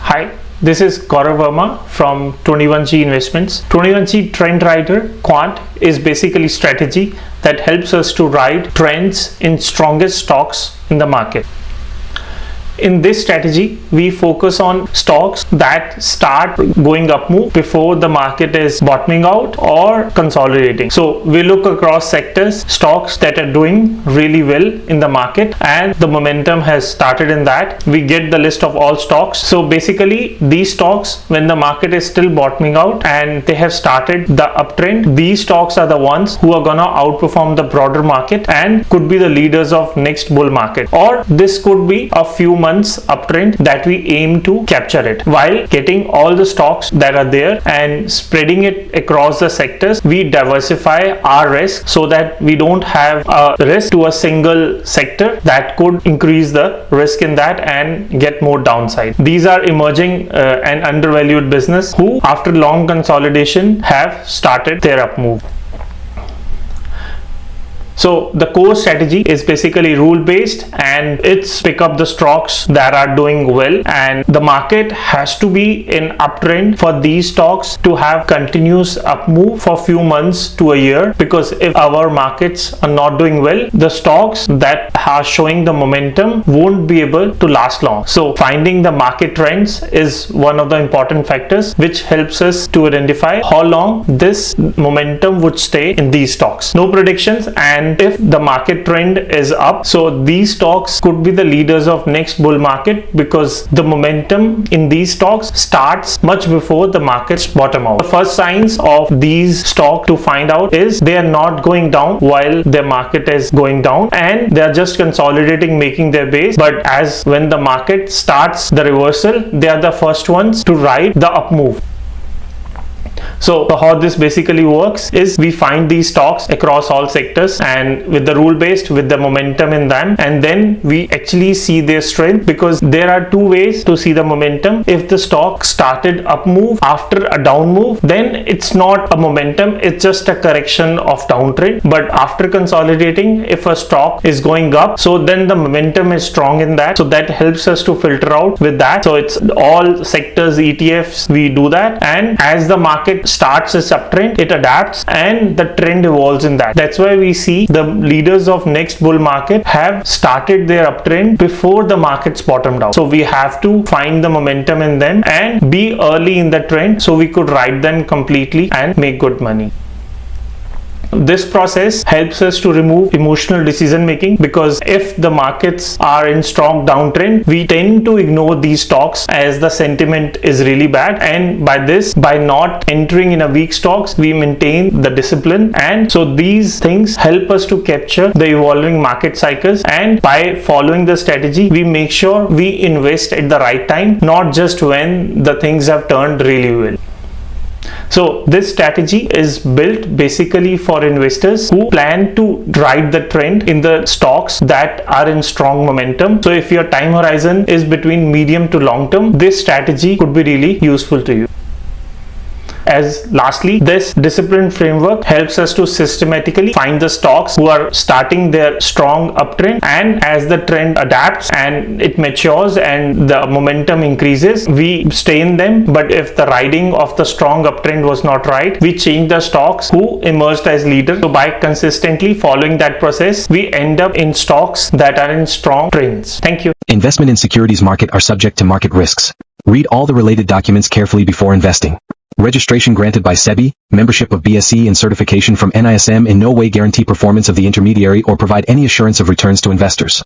Hi, this is Gaurav Verma from 21G Investments. 21G Trend Rider Quant is basically strategy that helps us to ride trends in strongest stocks in the market. In this strategy, we focus on stocks that start going up move before the market is bottoming out or consolidating. So we look across sectors, stocks that are doing really well in the market and the momentum has started in that. We get the list of all stocks. So basically these stocks, when the market is still bottoming out and they have started the uptrend, these stocks are the ones who are gonna outperform the broader market and could be the leaders of next bull market. Or this could be a few months uptrend that we aim to capture it. While getting all the stocks that are there and spreading it across the sectors, we diversify our risk so that we don't have a risk to a single sector that could increase the risk in that and get more downside. These are emerging and undervalued business who after long consolidation have started their up move. So the core strategy is basically rule based and it's pick up the stocks that are doing well, and the market has to be in uptrend for these stocks to have continuous up move for few months to a year, because if our markets are not doing well, the stocks that are showing the momentum won't be able to last long. So finding the market trends is one of the important factors which helps us to identify how long this momentum would stay in these stocks. No predictions, and if the market trend is up, so these stocks could be the leaders of next bull market because the momentum in these stocks starts much before the markets bottom out. The first signs of these stocks to find out is they are not going down while their market is going down and they are just consolidating, making their base, but as when the market starts the reversal, they are the first ones to ride the up move. So how this basically works is we find these stocks across all sectors and with the rule based, with the momentum in them, and then we actually see their strength, because there are two ways to see the momentum. If the stock started up move after a down move, then it's not a momentum, it's just a correction of downtrend. But after consolidating, if a stock is going up, so then the momentum is strong in that, so that helps us to filter out with that. So it's all sectors, ETFs, we do that, and as the market starts its uptrend, it adapts and the trend evolves in that. That's why we see the leaders of next bull market have started their uptrend before the markets bottomed out. So we have to find the momentum in them and be early in the trend so we could ride them completely and make good money. This process helps us to remove emotional decision making, because if the markets are in strong downtrend, we tend to ignore these stocks as the sentiment is really bad, and by not entering in a weak stocks, we maintain the discipline. And so these things help us to capture the evolving market cycles, and by following the strategy, we make sure we invest at the right time, not just when the things have turned really well. So this strategy is built basically for investors who plan to ride the trend in the stocks that are in strong momentum. So if your time horizon is between medium to long term, this strategy could be really useful to you. As lastly, this disciplined framework helps us to systematically find the stocks who are starting their strong uptrend, and as the trend adapts and it matures and the momentum increases, we stay in them. But if the riding of the strong uptrend was not right, we change the stocks who emerged as leaders. So by consistently following that process, we end up in stocks that are in strong trends. Thank you. Investment in securities market are subject to market risks. Read all the related documents carefully before investing. Registration granted by SEBI, membership of BSE and certification from NISM in no way guarantee performance of the intermediary or provide any assurance of returns to investors.